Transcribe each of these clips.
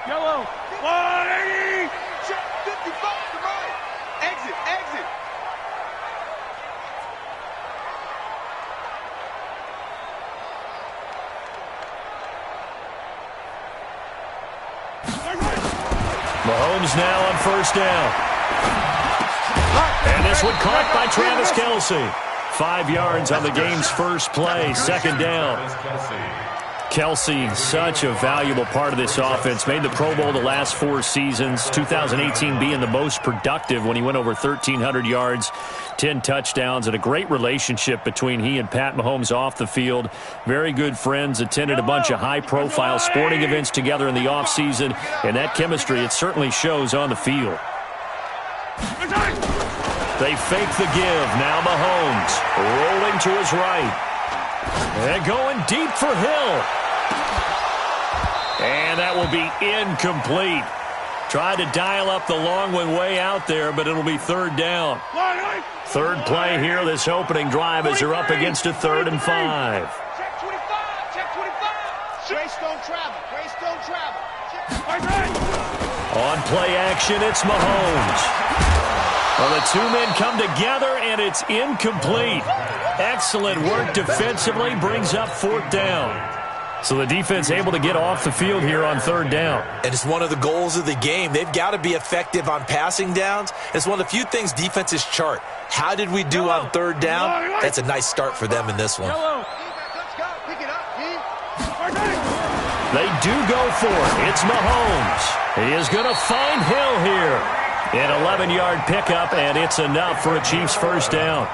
Yellow. 180. 55 to right. Exit. Mahomes now on first down. And this one caught by Travis Kelce. 5 yards on the game's first play, second down. Kelce, such a valuable part of this offense. Made the Pro Bowl the last 4 seasons. 2018 being the most productive when he went over 1,300 yards, 10 touchdowns, and a great relationship between he and Pat Mahomes off the field. Very good friends, attended a bunch of high-profile sporting events together in the offseason, and that chemistry, it certainly shows on the field. They fake the give. Now Mahomes rolling to his right. And going deep for Hill. And that will be incomplete. Tried to dial up the long one way out there, but it'll be third down. Third play here, this opening drive, as they're up against a 3rd and 5. Check 25. Check 25. Grace don't travel. On play action, it's Mahomes. Well, the 2 men come together, and it's incomplete. Excellent work defensively, brings up 4th down. So the defense able to get off the field here on 3rd down. And it's one of the goals of the game. They've got to be effective on passing downs. It's one of the few things defenses chart. How did we do on 3rd down? That's a nice start for them in this one. They do go for it. It's Mahomes. He is going to find Hill here. An 11-yard pickup, and it's enough for a Chiefs first down.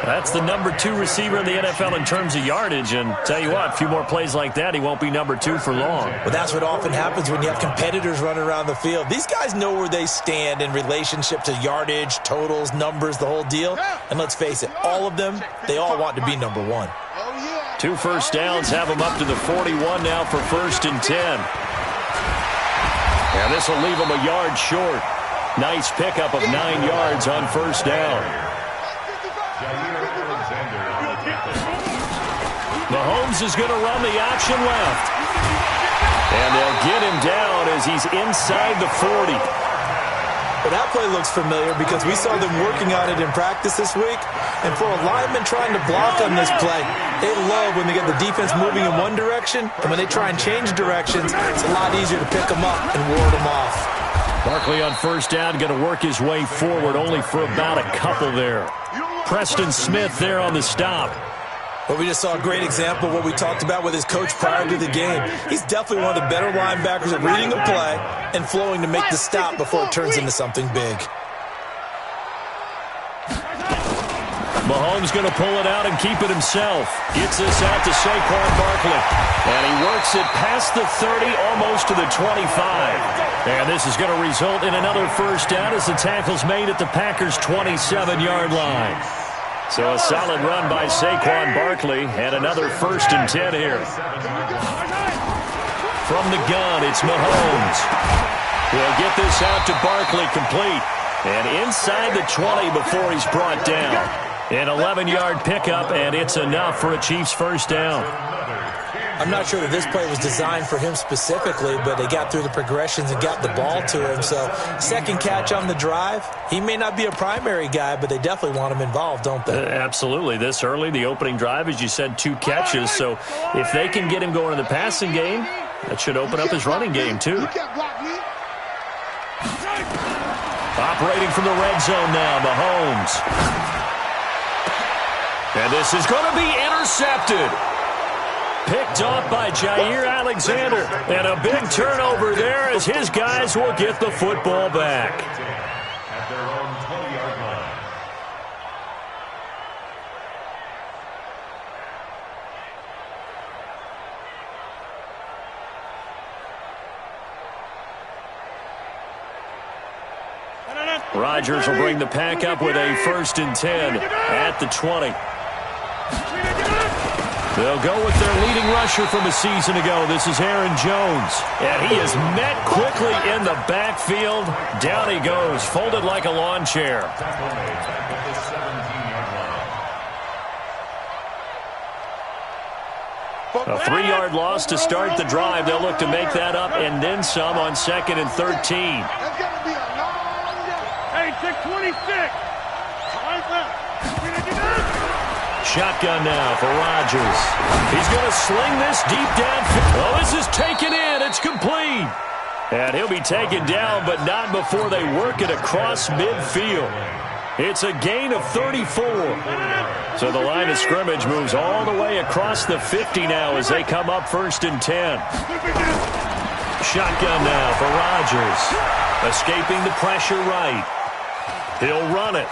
That's the number 2 receiver in the NFL in terms of yardage, and tell you what, a few more plays like that, he won't be number 2 for long. Well, that's what often happens when you have competitors running around the field. These guys know where they stand in relationship to yardage, totals, numbers, the whole deal. And let's face it, all of them, they all want to be number 1. 2 first downs have them up to the 41 now for 1st and 10. And this will leave them a yard short. Nice pickup of 9 yards on first down. Mahomes is going to run the option left. And they'll get him down as he's inside the 40. Well, that play looks familiar because we saw them working on it in practice this week. And for a lineman trying to block on this play, they love when they get the defense moving in one direction. And when they try and change directions, it's a lot easier to pick them up and ward them off. Barkley on first down, going to work his way forward, only for about a couple there. Preston Smith there on the stop. Well, we just saw a great example of what we talked about with his coach prior to the game. He's definitely one of the better linebackers at reading a play and flowing to make the stop before it turns into something big. Mahomes going to pull it out and keep it himself. Gets this out to Saquon Barkley. And he works it past the 30, almost to the 25. And this is going to result in another first down as the tackle's made at the Packers' 27-yard line. So a solid run by Saquon Barkley and another 1st and 10 here. From the gun, it's Mahomes. He'll get this out to Barkley complete. And inside the 20 before he's brought down. An 11-yard pickup, and it's enough for a Chiefs first down. I'm not sure that this play was designed for him specifically, but they got through the progressions and got the ball to him. So second catch on the drive. He may not be a primary guy, but they definitely want him involved, don't they? Absolutely. This early, the opening drive, as you said, 2 catches. So if they can get him going in the passing game, that should open up his running game too. Operating from the red zone now, Mahomes. And this is going to be intercepted. Picked off by Jair Alexander. And a big turnover there as his guys will get the football back. At their own 20-yard line. Rodgers will bring the pack up with a 1st and 10 at the 20. They'll go with their leading rusher from a season ago. This is Aaron Jones. And he is met quickly in the backfield. Down he goes, folded like a lawn chair. A 3-yard loss to start the drive. They'll look to make that up and then some on 2nd and 13. That's got to be a long day. Hey, 626. Right left. Shotgun now for Rodgers. He's going to sling this deep downfield. Oh, this is taken in. It's complete. And he'll be taken down, but not before they work it across midfield. It's a gain of 34. So the line of scrimmage moves all the way across the 50 now as they come up 1st and 10. Shotgun now for Rodgers. Escaping the pressure right. He'll run it.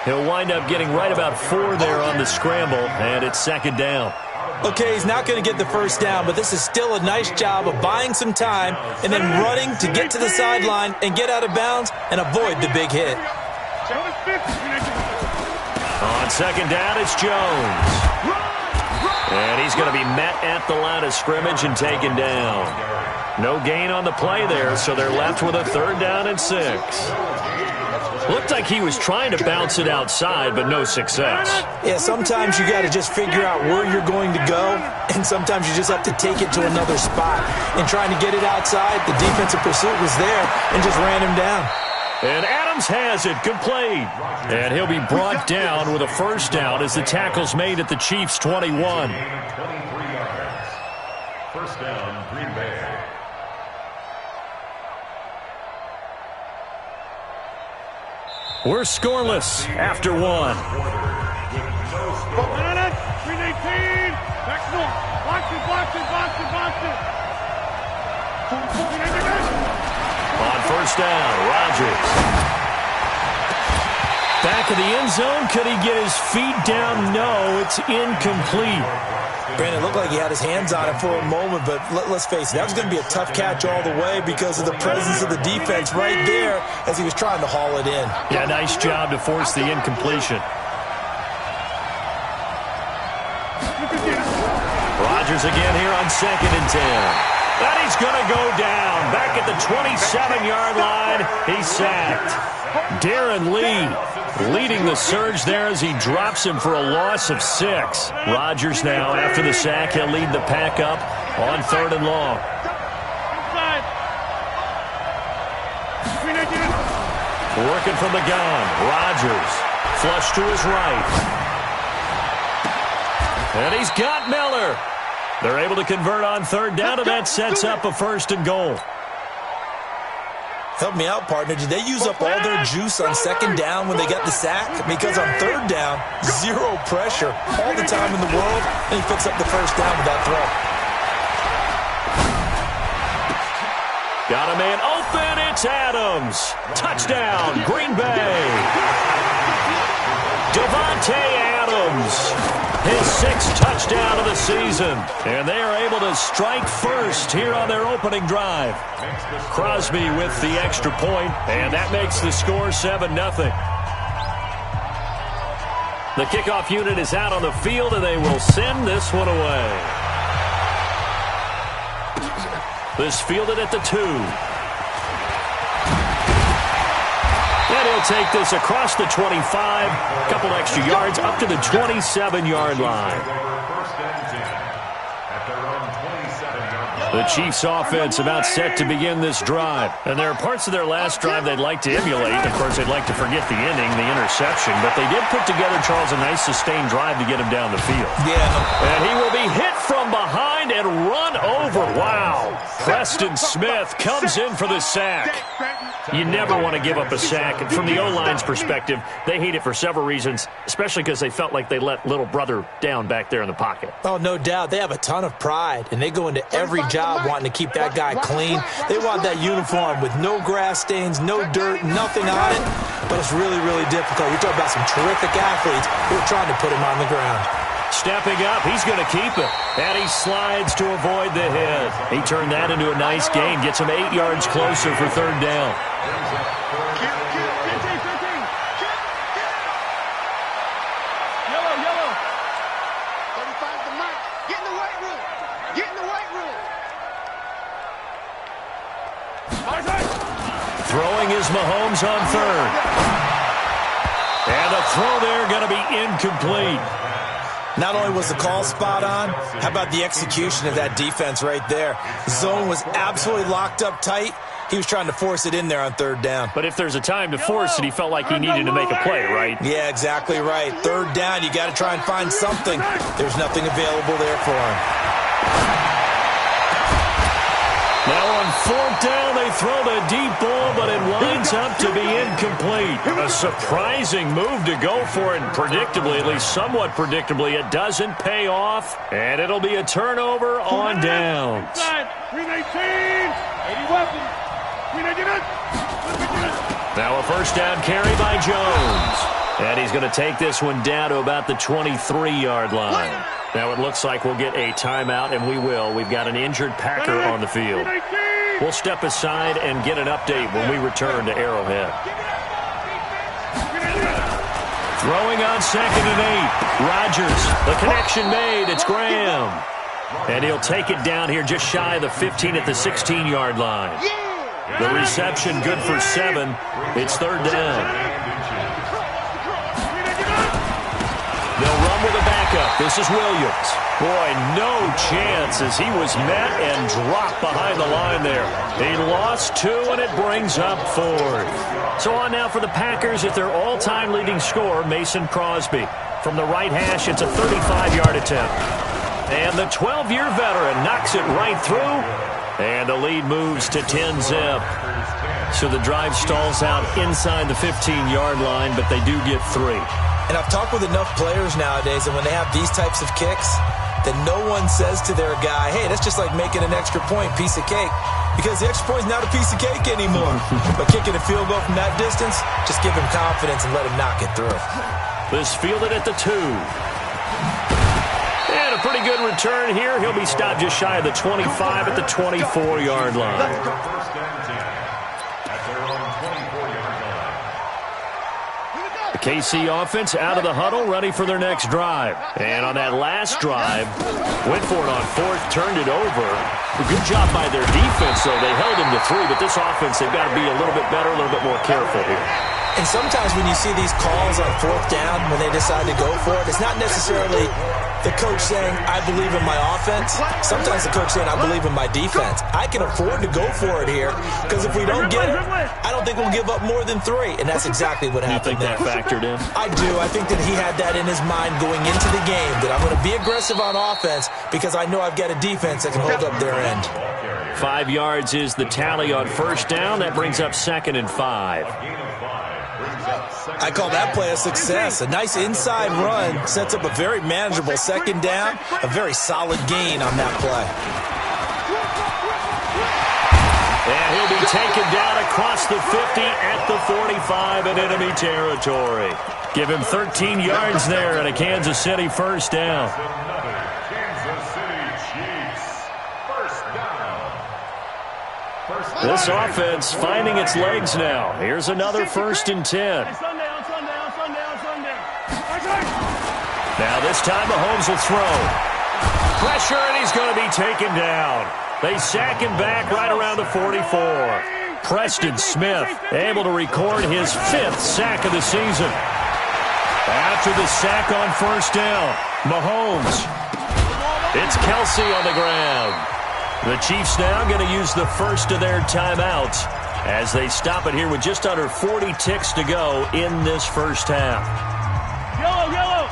He'll wind up getting right about 4 there on the scramble, and it's 2nd down. Okay, he's not going to get the first down, but this is still a nice job of buying some time and then running to get to the sideline and get out of bounds and avoid the big hit. On 2nd down, it's Jones. And he's going to be met at the line of scrimmage and taken down. No gain on the play there, so they're left with a 3rd down and 6. Looked like he was trying to bounce it outside, but no success. Yeah, sometimes you got to just figure out where you're going to go, and sometimes you just have to take it to another spot. And trying to get it outside, the defensive pursuit was there and just ran him down. And Adams has it, complete. And he'll be brought down with a 1st down as the tackle's made at the Chiefs' 21. 23 yards. 1st down, Green Bay. We're scoreless after 1. 318. Back north. Box it, box it, box it, box it. On 1st down, Rodgers. Back of the end zone. Could he get his feet down? No, it's incomplete. Brandon, it looked like he had his hands on it for a moment, but let's face it, that was going to be a tough catch all the way because of the presence of the defense right there as he was trying to haul it in. Yeah, nice job to force the incompletion. Rodgers again here on 2nd and 10. And he's going to go down. Back at the 27-yard line, he's sacked. Darren Lee leading the surge there as he drops him for a loss of 6. Rodgers now, after the sack, he'll lead the pack up on 3rd and long. Working from the gun, Rodgers. Flush to his right. And he's got Miller. They're able to convert on 3rd down, and that sets up a 1st and goal. Help me out, partner. Did they use up all their juice on 2nd down when they got the sack? Because on 3rd down, 0 pressure, all the time in the world, and he picks up the 1st down with that throw. Got a man open. It's Adams. Touchdown, Green Bay. Devontae Adams. His 6th touchdown of the season. And they are able to strike first here on their opening drive. Crosby with the extra point, and that makes the score 7-0. The kickoff unit is out on the field, and they will send this one away. This fielded at the 2. And he'll take this across the 25, a couple extra yards up to the 27-yard line. The Chiefs offense about set to begin this drive. And there are parts of their last drive they'd like to emulate. Of course, they'd like to forget the inning, the interception. But they did put together, Charles, a nice sustained drive to get him down the field. Yeah. And he will be hit from behind and run over. Wow. Preston Smith comes in for the sack. You never want to give up a sack. And from the O-line's perspective, they hate it for several reasons, especially because they felt like they let little brother down back there in the pocket. Oh, no doubt. They have a ton of pride, and they go into every job wanting to keep that guy clean. They want that uniform with no grass stains, no dirt, nothing on it. But it's really, really difficult. You're talking about some terrific athletes who are trying to put him on the ground. Stepping up, he's going to keep it. And he slides to avoid the hit. He turned that into a nice gain. Gets him 8 yards closer for 3rd down. Yellow. 35 to Mike. Get in the weight room. Get in the weight room. Throwing is Mahomes on 3rd. And the throw there going to be incomplete. Not only was the call spot on, how about the execution of that defense right there? The zone was absolutely locked up tight. He was trying to force it in there on third down. But if there's a time to force it, he felt like he needed to make a play, right? Yeah, exactly right. Third down, you got to try and find something. There's nothing available there for him. Now on fourth down, they throw the deep ball, but it winds up to be incomplete. A surprising move to go for it, and predictably, at least somewhat predictably, it doesn't pay off, and it'll be a turnover on downs. 319, 80 weapons. Now a first down carry by Jones. And he's going to take this one down to about the 23-yard line. Now it looks like we'll get a timeout, and we will. We've got an injured Packer on the field. We'll step aside and get an update when we return to Arrowhead. Throwing on 2nd and 8. Rodgers, the connection made. It's Graham. And he'll take it down here just shy of the 15 at the 16-yard line. The reception good for 7. It's third down. They'll run with a backup. This is Williams. Boy, no chance as he was met and dropped behind the line there. He lost 2, and it brings up 4th. So on now for the Packers at their all-time leading scorer, Mason Crosby. From the right hash, it's a 35-yard attempt. And the 12-year veteran knocks it right through. And the lead moves to 10-zip. So the drive stalls out inside the 15-yard line, but they do get 3. And I've talked with enough players nowadays, and when they have these types of kicks, that no one says to their guy, hey, that's just like making an extra point, piece of cake. Because the extra point is not a piece of cake anymore. But kicking a field goal from that distance, just give him confidence and let him knock it through. This fielded at the 2. And a pretty good return here. He'll be stopped just shy of the 25 at the 24-yard line. The KC offense out of the huddle, ready for their next drive. And on that last drive, went for it on 4th, turned it over. A good job by their defense, though. They held them to 3, but this offense, they've got to be a little bit better, a little bit more careful here. And sometimes when you see these calls on 4th down, when they decide to go for it, it's not necessarily the coach saying, I believe in my offense. Sometimes the coach saying, I believe in my defense. I can afford to go for it here, because if we don't get it, I don't think we'll give up more than 3. And that's exactly what happened there. You think that factored in? I do. I think that he had that in his mind going into the game, that I'm going to be aggressive on offense because I know I've got a defense that can hold up their end. 5 yards is the tally on first down. That brings up 2nd and 5. I call that play a success. A nice inside run sets up a very manageable 2nd down, a very solid gain on that play. And he'll be taken down across the 50 at the 45 in enemy territory. Give him 13 yards there and a Kansas City first down. This offense finding its legs now. Here's another 1st and 10. Now this time Mahomes will throw. Pressure, and he's going to be taken down. They sack him back right around the 44. Preston Smith able to record his 5th sack of the season. After the sack on first down, Mahomes. It's Kelsey on the ground. The Chiefs now going to use the first of their timeouts as they stop it here with just under 40 ticks to go in this first half. Yellow, yellow.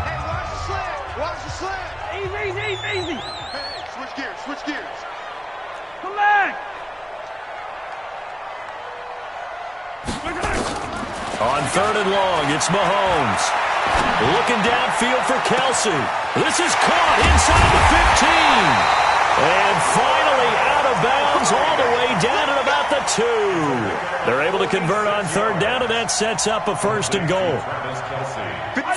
Hey, watch the slant. Watch the slant. Easy. Hey, switch gears. Come back. On 3rd and long, it's Mahomes. Looking downfield for Kelsey. This is caught inside the 15. And finally out of bounds all the way down at about the 2. They're able to convert on 3rd down, and that sets up a 1st and goal.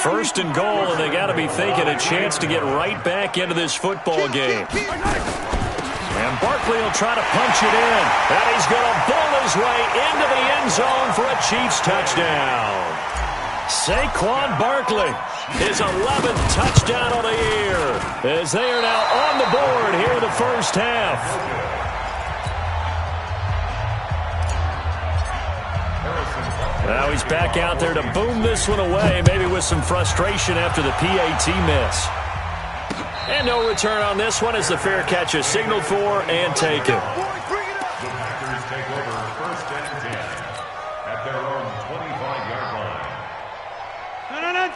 1st and goal, and they got to be thinking a chance to get right back into this football game. And Barkley will try to punch it in. And he's going to bowl his way into the end zone for a Chiefs touchdown. Saquon Barkley, his 11th touchdown of the year, as they are now on the board here in the first half. Now he's back out there to boom this one away, maybe with with some frustration after the PAT miss. And no return on this one as the fair catch is signaled for and taken. The Packers take over 1st and 10 at their own 25-yard line.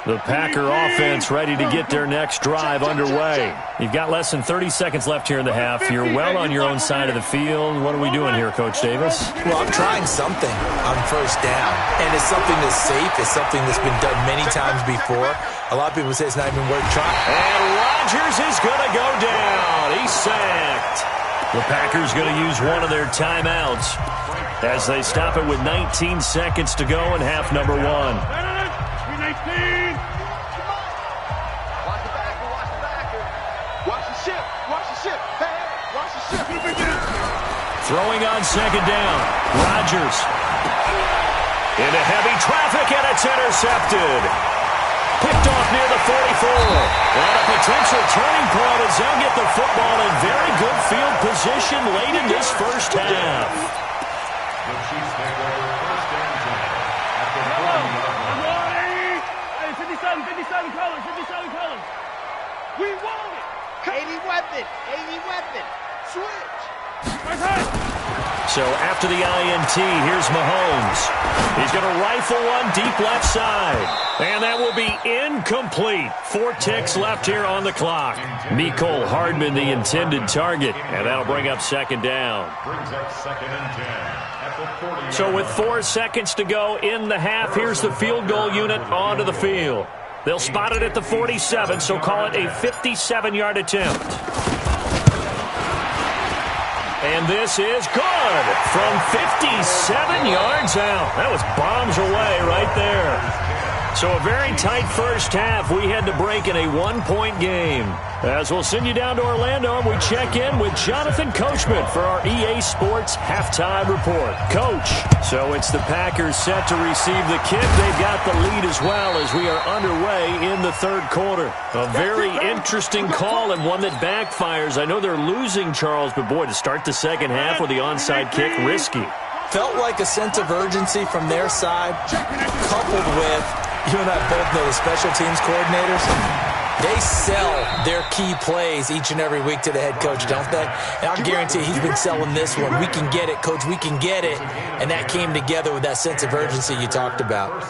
The Packer offense ready to get their next drive underway. You've got less than 30 seconds left here in the half. You're well on your own side of the field. What are we doing here, Coach Davis? Well, I'm trying something on 1st down, and it's something that's safe. It's something that's been done many times before. A lot of people say it's not even worth trying. And Rodgers is going to go down. He's sacked. The Packers going to use one of their timeouts as they stop it with 19 seconds to go in half number 1. 19. Watch the backer. Watch the ship. Hey, watch the ship. Throwing on 2nd down. Rodgers. Into heavy traffic, and it's intercepted. Picked off near the 44. And a potential turning point as they'll get the football in very good field position late in this first half. The Chiefs take over 1st and 10 at the 40-yard line. 57 colors. We want it. 80 weapon. Switch. So after the INT, here's Mahomes. He's going to rifle one deep left side. And that will be incomplete. 4 ticks left here on the clock. Mecole Hardman, the intended target. And that'll bring up 2nd down. Brings up 2nd and 10 at the 40-yard So with 4 seconds to go in the half, here's the field goal unit onto the field. They'll spot it at the 47, so call it a 57-yard attempt. And this is good from 57 yards out. That was bombs away right there. So a very tight first half. We had to break in a 1-point game. As we'll send you down to Orlando, and we check in with Jonathan Coachman for our EA Sports Halftime Report. Coach, so it's the Packers set to receive the kick. They've got the lead as well as we are underway in the 3rd quarter. A very interesting call and one that backfires. I know they're losing, Charles, but boy, to start the 2nd half with the onside kick, risky. Felt like a sense of urgency from their side, coupled with, you and I both know the special teams coordinators. They sell their key plays each and every week to the head coach, don't they? And I guarantee he's been selling this one. We can get it, coach. We can get it. And that came together with that sense of urgency you talked about.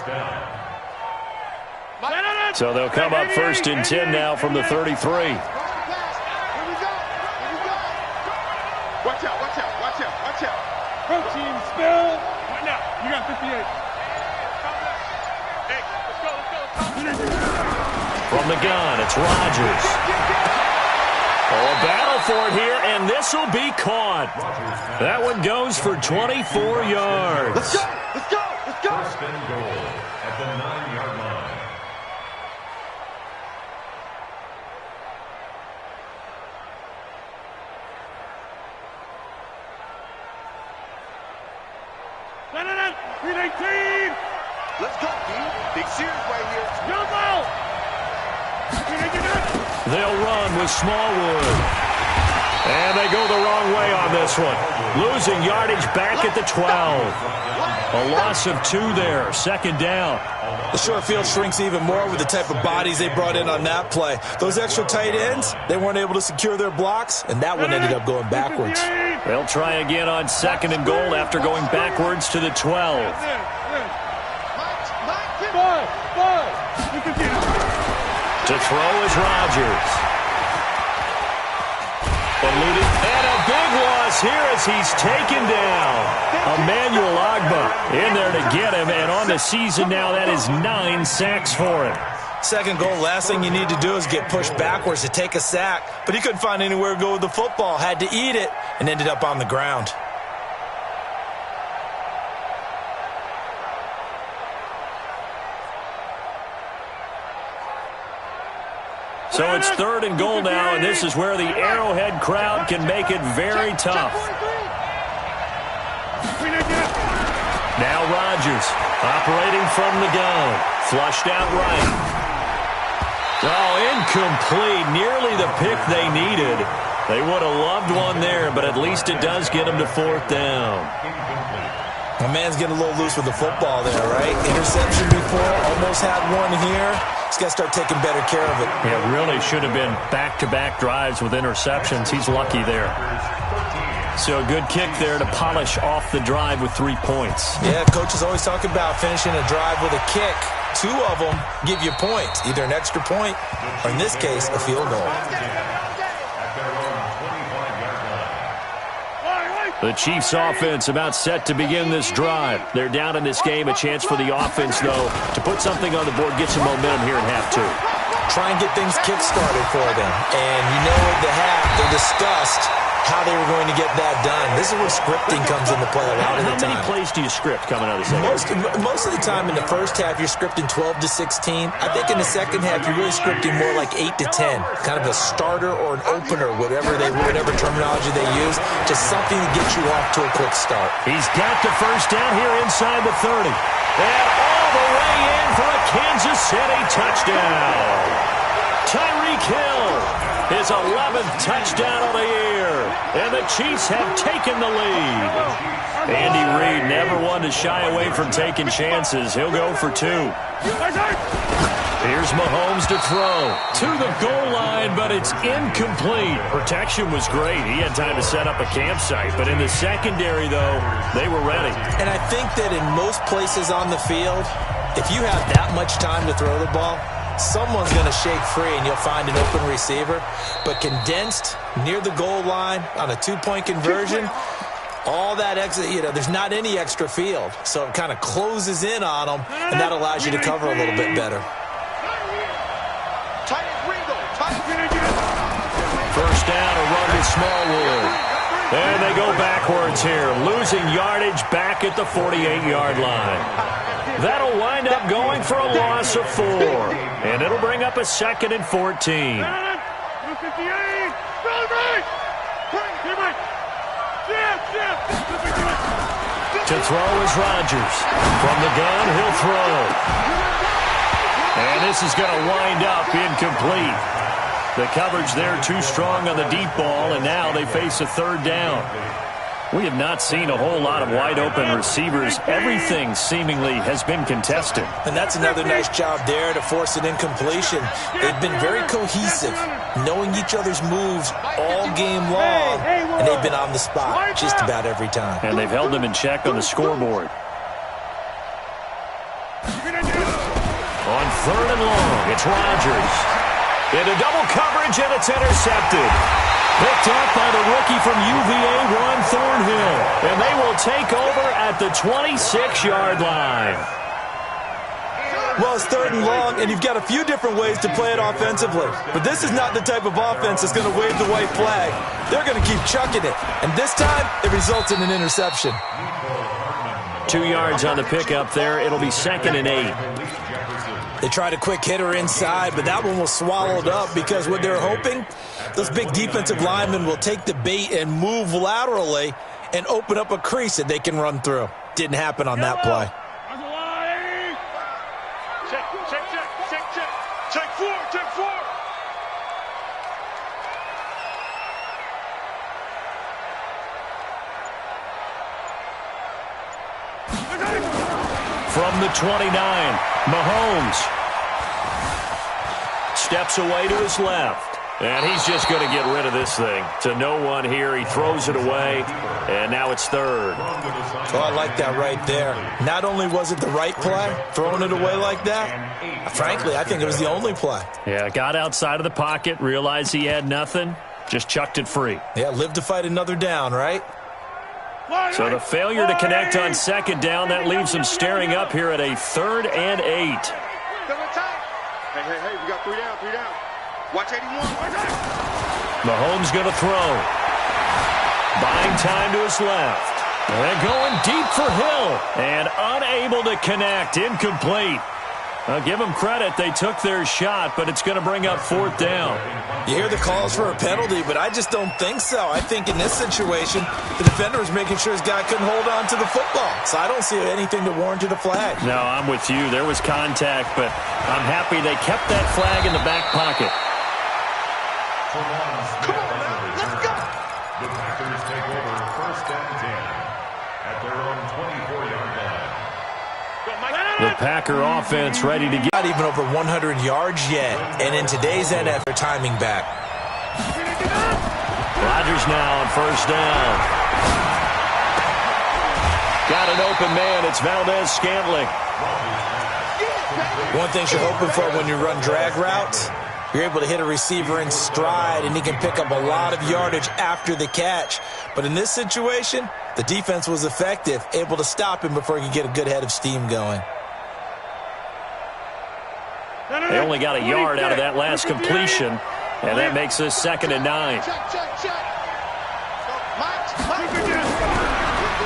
So they'll come up 1st and 10 now from the 33. Watch out. Pro team spill. Right now. You got 58. Hey, let's go. From the gun, it's Rodgers. Oh, a battle for it here, and this will be caught. That one goes for 24 yards. Let's go. 1st and goal at the 9-yard line. Let's go, D. Big series right here. Jump out. They'll run with Smallwood. And they go the wrong way on this one. Losing yardage back at the 12. A loss of 2 there. 2nd down. The short field shrinks even more with the type of bodies they brought in on that play. Those extra tight ends, they weren't able to secure their blocks, and that one ended up going backwards. They'll try again on 2nd and goal after going backwards to the 12. To throw is Rodgers. Eluded, and a big loss here as he's taken down. Emmanuel Ogbah in there to get him, and on the season now, that is 9 sacks for him. 2nd goal, last thing you need to do is get pushed backwards to take a sack. But he couldn't find anywhere to go with the football, had to eat it, and ended up on the ground. So it's 3rd and goal now, and this is where the Arrowhead crowd can make it very tough. Now Rodgers operating from the gun. Flushed out right. Oh, incomplete. Nearly the pick they needed. They would have loved one there, but at least it does get them to 4th down. My man's getting a little loose with the football there, right? Interception before, almost had one here. He's got to start taking better care of it. Yeah, really should have been back-to-back drives with interceptions. He's lucky there. So a good kick there to polish off the drive with 3 points. Yeah, coaches always talk about finishing a drive with a kick. 2 of them give you points, either an extra point or, in this case, a field goal. The Chiefs offense about set to begin this drive. They're down in this game. A chance for the offense, though, to put something on the board, get some momentum here in half 2. Try and get things kick-started for them. And you know at the half, they discussed how they were going to get that done. This is where scripting comes into play a lot of the time. How many plays do you script coming out of the second? Most of the time in the first half, you're scripting 12 to 16. I think in the second half, you're really scripting more like 8 to 10. Kind of a starter or an opener, whatever terminology they use. Just something to get you off to a quick start. He's got the first down here inside the 30. And all the way in for a Kansas City touchdown. Tyreek Hill, his 11th touchdown of the year. And the Chiefs have taken the lead. Andy Reid never one to shy away from taking chances. He'll go for 2. Here's Mahomes to throw to the goal line, but it's incomplete. Protection was great. He had time to set up a campsite. But in the secondary, though, they were ready. And I think that in most places on the field, if you have that much time to throw the ball, someone's going to shake free and you'll find an open receiver. But condensed near the goal line on a 2-point conversion, all that extra, there's not any extra field. So it kind of closes in on them, and that allows you to cover a little bit better. First down, a run with Smallwood. And they go backwards here, losing yardage back at the 48-yard line. That'll wind up going for a loss of 4. And it'll bring up a 2nd and 14. To throw is Rodgers. From the gun, he'll throw. And this is going to wind up incomplete. The coverage there too strong on the deep ball, and now they face a 3rd down. We have not seen a whole lot of wide-open receivers. Everything seemingly has been contested. And that's another nice job there to force an incompletion. They've been very cohesive, knowing each other's moves all game long, and they've been on the spot just about every time. And they've held them in check on the scoreboard. On 3rd and long, it's Rodgers. Into double coverage, and it's intercepted. Picked up by the rookie from UVA, Juan Thornhill. And they will take over at the 26-yard line. Well, it's 3rd and long, and you've got a few different ways to play it offensively. But this is not the type of offense that's going to wave the white flag. They're going to keep chucking it. And this time, it results in an interception. 2 yards on the pickup there. It'll be 2nd and 8. They tried a quick hitter inside, but that one was swallowed up because what they're hoping, those big defensive linemen will take the bait and move laterally and open up a crease that they can run through. Didn't happen on that play. Check 4. From the 29, Mahomes steps away to his left. And he's just going to get rid of this thing. To no one here. He throws it away. And now it's 3rd. Oh, I like that right there. Not only was it the right play, throwing it away like that, frankly, I think it was the only play. Yeah, got outside of the pocket, realized he had nothing, just chucked it free. Yeah, live to fight another down, right? So the failure to connect on 2nd down, that leaves them staring up here at a 3rd and 8. Hey, we got 3 down. Watch 81. Mahomes going to throw. Buying time to his left. And going deep for Hill. And unable to connect. Incomplete. I'll give them credit. They took their shot, but it's going to bring up 4th down. You hear the calls for a penalty, but I just don't think so. I think in this situation, the defender was making sure his guy couldn't hold on to the football. So I don't see anything to warrant a flag. No, I'm with you. There was contact, but I'm happy they kept that flag in the back pocket. Come on now, let's go. The Packers take over 1st and 10 at their own 24-yard Packer offense ready to get. Not even over 100 yards yet. And in today's NFL, timing back. Rodgers now on first down. Got an open man. It's Valdez-Scantling. One thing you're hoping for when you run drag routes, you're able to hit a receiver in stride, and he can pick up a lot of yardage after the catch. But in this situation, the defense was effective, able to stop him before he could get a good head of steam going. They only got a yard out of that last completion, and that makes this 2nd and 9.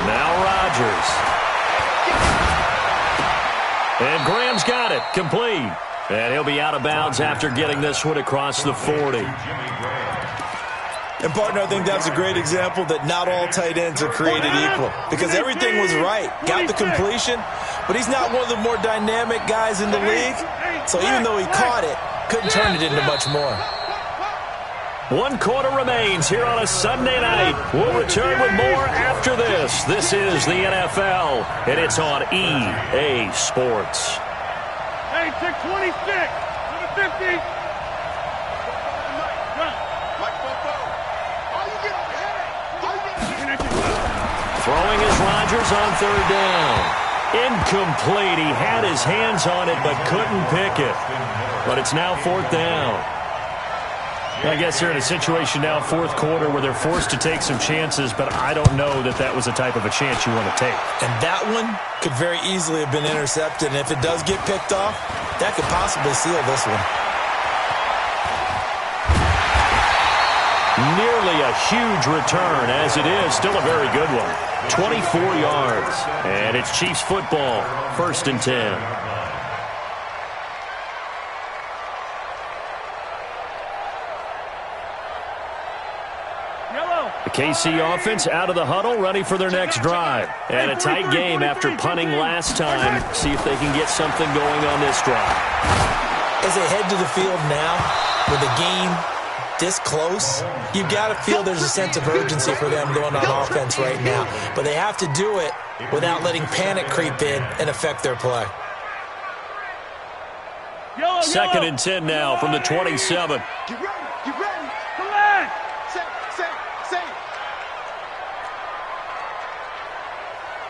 Now Rodgers. And Graham's got it, complete. And he'll be out of bounds after getting this one across the 40. And, partner, I think that's a great example that not all tight ends are created equal. Because everything was right. Got the completion, but he's not one of the more dynamic guys in the league. So even though he caught it, couldn't turn it into much more. 1 quarter remains here on a Sunday night. We'll return with more after this. This is the NFL, and it's on EA Sports. Hey, 626, number 50. Throwing is Rodgers on 3rd down. Incomplete. He had his hands on it but couldn't pick it. But it's now 4th down. I guess they're in a situation now, 4th quarter, where they're forced to take some chances, but I don't know that that was the type of a chance you want to take. And that one could very easily have been intercepted, and if it does get picked off, that could possibly seal this one. Nearly a huge return, as it is still a very good one. 24 yards, and it's Chiefs football, 1st and 10. The KC offense out of the huddle, ready for their next drive. And a tight game after punting last time. See if they can get something going on this drive. As they head to the field now, with the game this close, you've got to feel there's a sense of urgency for them going on offense right now. But they have to do it without letting panic creep in and affect their play. 2nd and 10 now from the 27. Get ready, get ready. Come on. Say.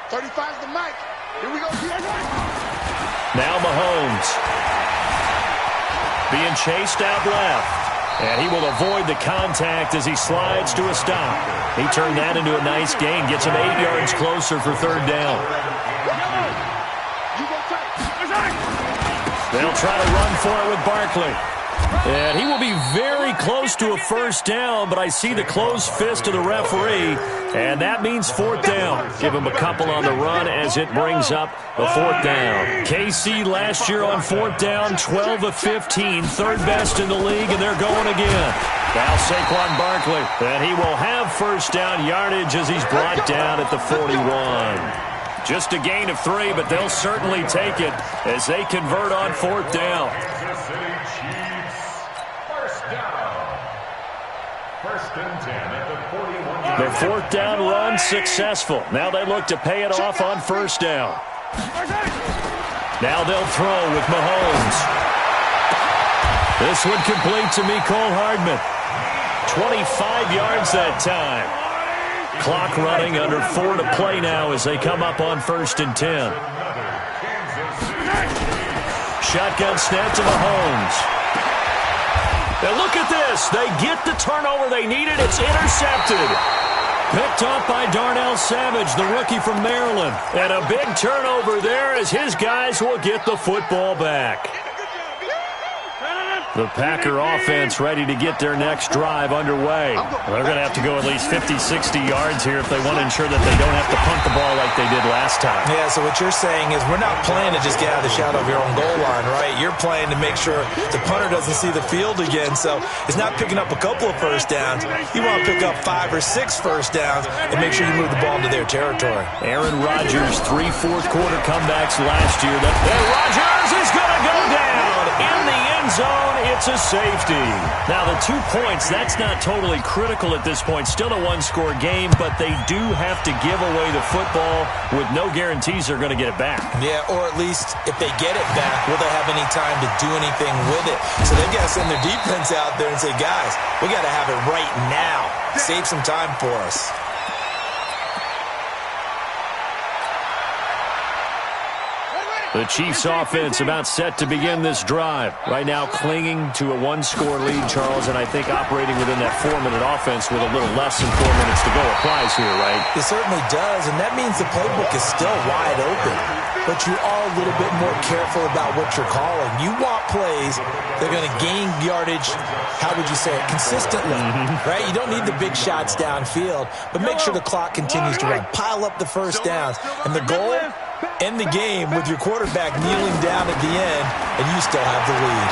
35's the mic. Here we go. Now Mahomes. Being chased out left. And he will avoid the contact as he slides to a stop. He turned that into a nice gain. Gets him 8 yards closer for 3rd down. They'll try to run for it with Barkley. And he will be very close to a 1st down, but I see the closed fist of the referee, and that means 4th down. Give him a couple on the run as it brings up a 4th down. KC last year on 4th down, 12 of 15, 3rd best in the league, and they're going again. Now Saquon Barkley, and he will have 1st down yardage as he's brought down at the 41. Just a gain of 3, but they'll certainly take it as they convert on 4th down. Their 4th down run successful. Now they look to pay it off on 1st down. Now they'll throw with Mahomes. This one complete to Mecole Hardman. 25 yards that time. Clock running, under 4 to play now as they come up on 1st and 10. Shotgun snap to Mahomes. Now look at this. They get the turnover they needed. It's intercepted. Picked up by Darnell Savage, the rookie from Maryland. And a big turnover there as his guys will get the football back. The Packer offense ready to get their next drive underway. They're going to have to go at least 50, 60 yards here if they want to ensure that they don't have to punt the ball like they did last time. Yeah, so what you're saying is we're not playing to just get out of the shadow of your own goal line, right? You're playing to make sure the punter doesn't see the field again. So it's not picking up a couple of 1st downs. You want to pick up 5 or 6 1st downs and make sure you move the ball into their territory. Aaron Rodgers, 3 fourth-quarter comebacks last year. And Rodgers is going to go down in the end zone. It It's a safety. Now, the 2 points, that's not totally critical at this point. Still a one-score game, but they do have to give away the football with no guarantees they're going to get it back. Yeah, or at least if they get it back, will they have any time to do anything with it? So they've got to send their defense out there and say, guys, we got to have it right now. Save some time for us. The Chiefs offense about set to begin this drive. Right now clinging to a one-score lead, Charles, and I think operating within that 4-minute offense with a little less than 4 minutes to go applies here, right? It certainly does, and that means the playbook is still wide open. But you are a little bit more careful about what you're calling. You want plays that are going to gain yardage, how would you say it, consistently, right? You don't need the big shots downfield, but make sure the clock continues to run. Pile up the first downs. And the goal, end the game with your quarterback kneeling down at the end, and you still have the lead.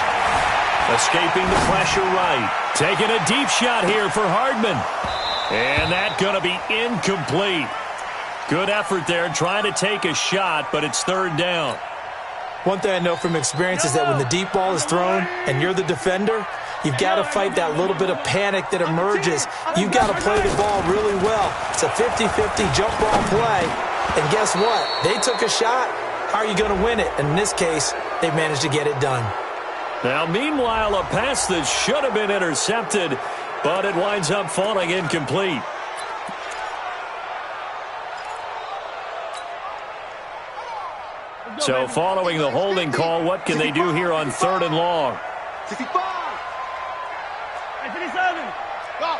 Escaping the pressure right. Taking a deep shot here for Hardman. And that's going to be incomplete. Good effort there, trying to take a shot, but it's third down. One thing I know from experience is that when the deep ball is thrown and you're the defender, you've got to fight that little bit of panic that emerges. You've got to play the ball really well. It's a 50-50 jump ball play. And guess what? They took a shot. How are you going to win it? And in this case, they managed to get it done. Now, meanwhile, a pass that should have been intercepted, but it winds up falling incomplete. So following the holding call, what can they do here on 3rd and long? 65. 57. Go.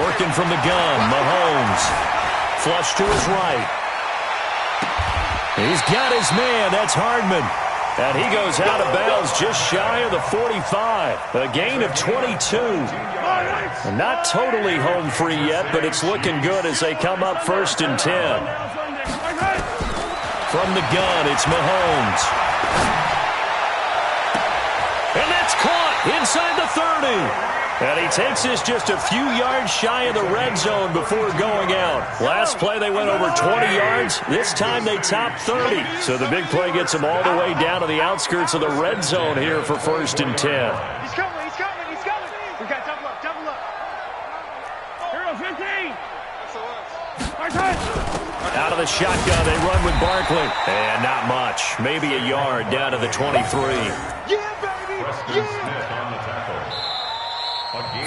Working from the gun, Mahomes. Flush to his right. He's got his man. That's Hardman. And he goes out of bounds just shy of the 45. A gain of 22. Not totally home free yet, but it's looking good as they come up 1st and 10. From the gun, it's Mahomes. And that's caught inside the 30. And he takes this just a few yards shy of the red zone before going out. Last play, they went over 20 yards. This time, they topped 30. So the big play gets them all the way down to the outskirts of the red zone here for 1st and 10. He's coming, he's coming, he's coming. We got double up, double up. Hero 15. Out of the shotgun, they run with Barkley. And not much. Maybe a yard down to the 23. Yeah, baby, yeah.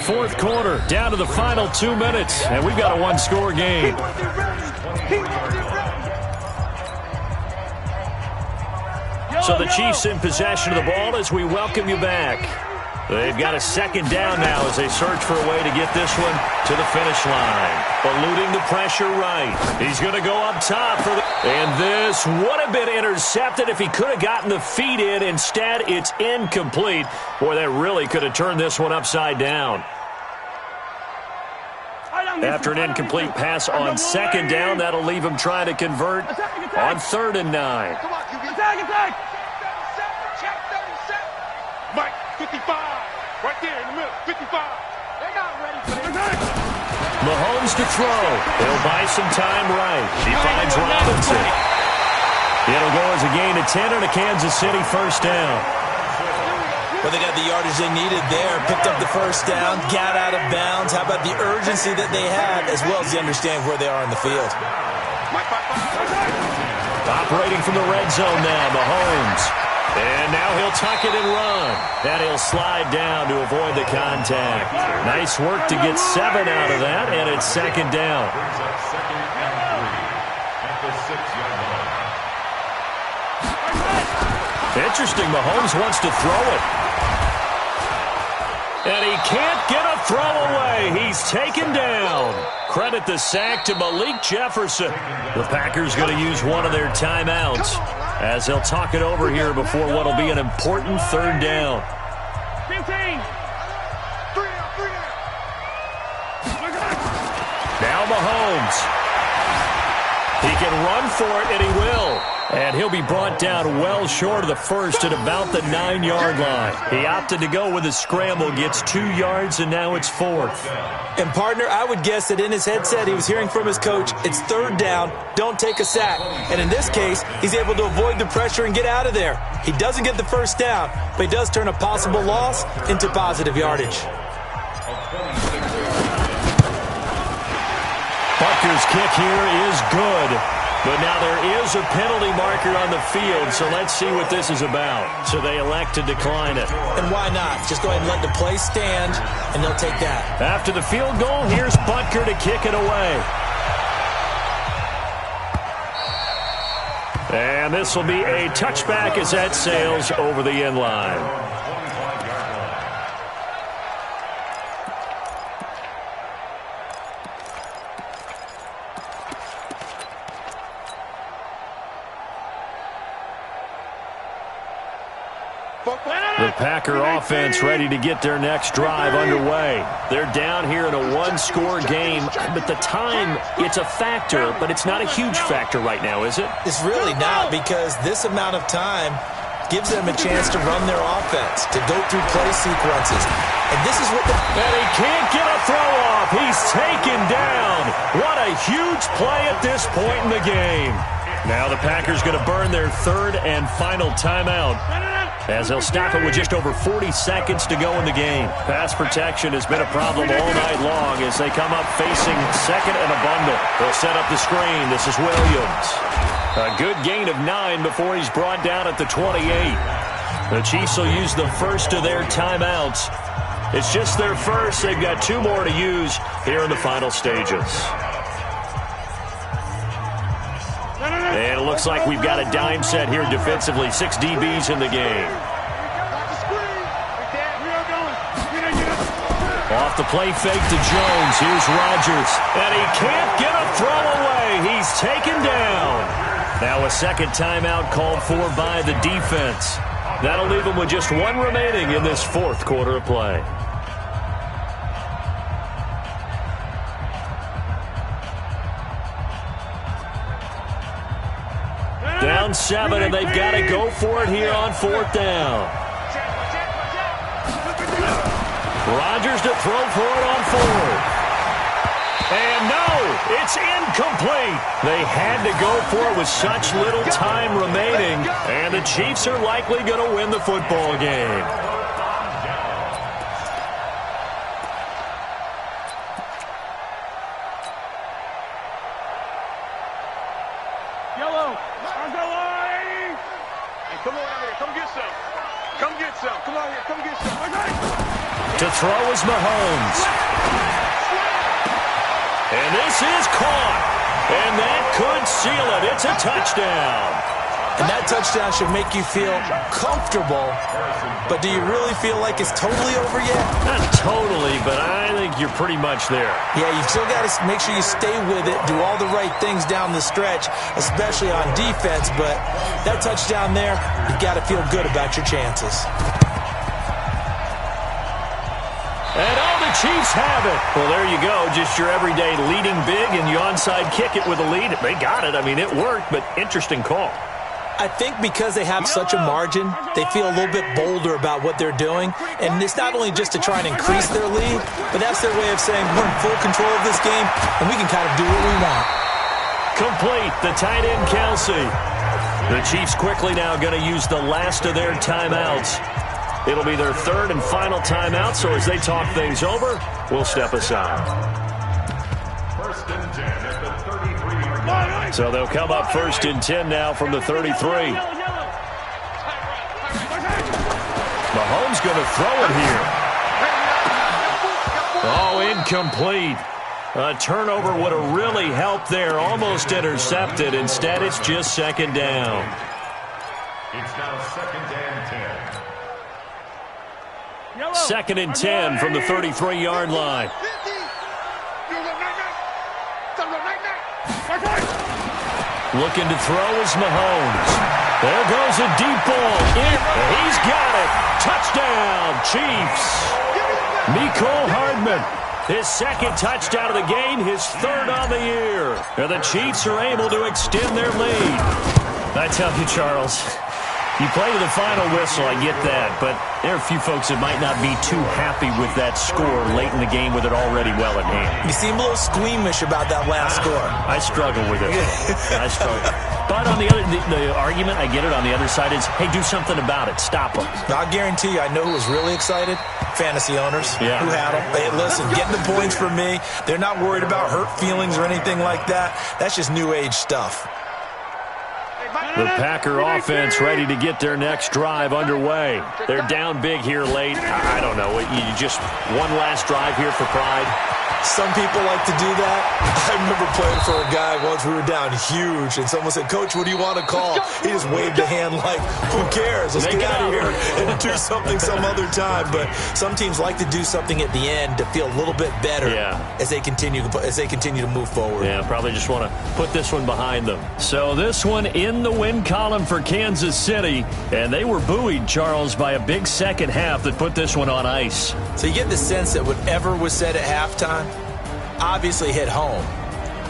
4th quarter, down to the final 2 minutes, and we've got a one-score game. So the Chiefs in possession of the ball as we welcome you back. They've got a 2nd down now as they search for a way to get this one to the finish line. Eluding the pressure right. He's going to go up top for the... And this would have been intercepted if he could have gotten the feet in. Instead, it's incomplete. Boy, that really could have turned this one upside down. After an incomplete pass on 2nd down, that'll leave him trying to convert on 3rd and 9. Come on, QB. Attack. Check 37. Mike, 55. Right there in the middle, 55. They're not ready for this. Mahomes to throw. He'll buy some time right. He finds Robinson. It'll go as a gain of 10 and a Kansas City 1st down. Well, they got the yardage they needed there, picked up the 1st down, got out of bounds. How about the urgency that they have, as well as they understand where they are in the field? Operating from the red zone now, Mahomes. And now he'll tuck it and run. And he'll slide down to avoid the contact. Nice work to get 7 out of that, and it's 2nd down. Interesting, Mahomes wants to throw it. And he can't get a throw away. He's taken down. Credit the sack to Malik Jefferson. The Packers going to use one of their timeouts as they'll talk it over here before what will be an important 3rd down. 15. Now Mahomes. He can run for it, and he will. And he'll be brought down well short of the first at about the 9-yard line. He opted to go with a scramble, gets 2 yards, and now it's 4th. And, partner, I would guess that in his headset he was hearing from his coach, it's 3rd down, don't take a sack. And in this case, he's able to avoid the pressure and get out of there. He doesn't get the first down, but he does turn a possible loss into positive yardage. Butker's kick here is good. But now there is a penalty marker on the field, so let's see what this is about. So they elect to decline it. And why not? Just go ahead and let the play stand, and they'll take that. After the field goal, here's Butker to kick it away. And this will be a touchback as that sails over the end line. The Packer offense ready to get their next drive underway. They're down here in a 1-score game, but the time, it's a factor, but it's not a huge factor right now, is it? It's really not, because this amount of time gives them a chance to run their offense, to go through play sequences. And this is what And he can't get a throw off. He's taken down. What a huge play at this point in the game. Now the Packers going to burn their 3rd and final timeout, as they'll stop it with just over 40 seconds to go in the game. Pass protection has been a problem all night long as they come up facing 2nd and a bundle. They'll set up the screen. This is Williams. A good gain of 9 before he's brought down at the 28. The Chiefs will use the first of their timeouts. It's just their first. They've got 2 more to use here in the final stages. And it looks like we've got a dime set here defensively. 6 DBs in the game. Off the play fake to Jones. Here's Rodgers. And he can't get a throw away. He's taken down. Now a second timeout called for by the defense. That'll leave them with just 1 remaining in this 4th quarter of play. Down 7, and they've got to go for it here on 4th down. Rodgers to throw for it on 4th. And no, it's incomplete. They had to go for it with such little time remaining, and the Chiefs are likely going to win the football game. To throw is Mahomes. And this is caught. And that could seal it. It's a touchdown. And that touchdown should make you feel comfortable. But do you really feel like it's totally over yet? Not totally, but I think you're pretty much there. Yeah, you've still got to make sure you stay with it, do all the right things down the stretch, especially on defense. But that touchdown there, you've got to feel good about your chances. And all the Chiefs have it. Well, there you go. Just your everyday leading big, and you onside kick it with a lead. They got it. I mean, it worked, but interesting call. I think because they have such a margin, they feel a little bit bolder about what they're doing. And it's not only just to try and increase their lead, but that's their way of saying we're in full control of this game, and we can kind of do what we want. Complete, the tight end, Kelsey. The Chiefs quickly now going to use the last of their timeouts. It'll be their 3rd and final timeout, so as they talk things over, we'll step aside. 1st and 10 at the 33-yard line. So they'll come up 1st and 10 now from the 33. Mahomes going to throw it here. Oh, incomplete. A turnover would have really helped there. Almost intercepted. Instead, it's just 2nd down. It's now 2nd and 10. 2nd and 10 from the 33-yard line. Looking to throw is Mahomes. There goes a deep ball. He's got it. Touchdown, Chiefs. Mecole Hardman, his 2nd touchdown of the game, his 3rd on the year. And the Chiefs are able to extend their lead. I tell you, Charles, you play to the final whistle, I get that, but there are a few folks that might not be too happy with that score late in the game with it already well at hand. You seem a little squeamish about that last score. I struggle with it. I struggle. But on the other, the argument, I get it, on the other side is, hey, do something about it. Stop them. I guarantee you, I know who was really excited. Fantasy owners who had them. Hey, listen, getting the points for me. They're not worried about hurt feelings or anything like that. That's just new age stuff. The Packer offense ready to get their next drive underway. They're down big here late. I don't know. You just one last drive here for pride? Some people like to do that. I remember playing for a guy once. We were down huge, and someone said, Coach, what do you want to call? He just waved a hand like, who cares? Let's get out of here and do something some other time. But some teams like to do something at the end to feel a little bit better as they continue to move forward. Yeah, probably just want to put this one behind them. So this one in the win column for Kansas City, and they were buoyed, Charles, by a big second half that put this one on ice. So you get the sense that whatever was said at halftime obviously hit home.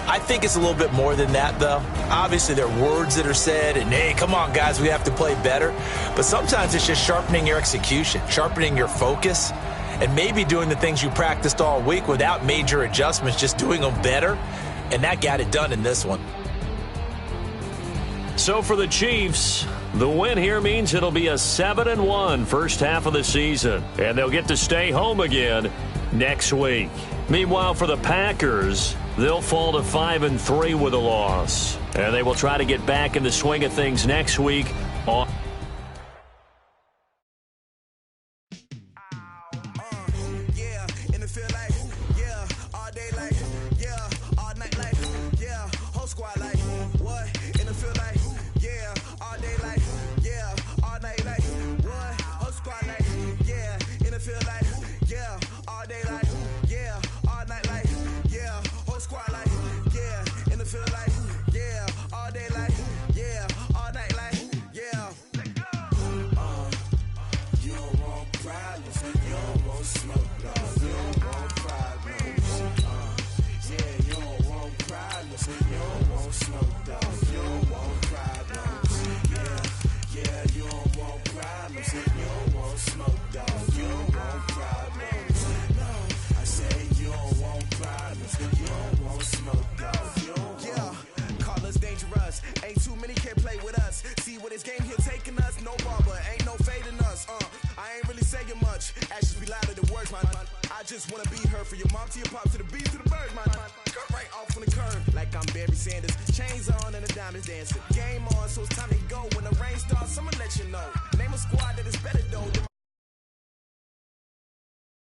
I think it's a little bit more than that, though. Obviously, there are words that are said, and, hey, come on, guys, we have to play better. But sometimes it's just sharpening your execution, sharpening your focus, and maybe doing the things you practiced all week without major adjustments, just doing them better. And that got it done in this one. So for the Chiefs, the win here means it'll be a 7-1 first half of the season, and they'll get to stay home again next week. Meanwhile, for the Packers, they'll fall to 5-3 with a loss, and they will try to get back in the swing of things next week on just wanna be her for your mom to your pop to the beat to the bird, man. Cut right off on the curve like I'm Barry Sanders. Chains on and the diamonds dancing. Game on, so it's time to go. When the rain starts, I'ma let you know. Name a squad that is better though.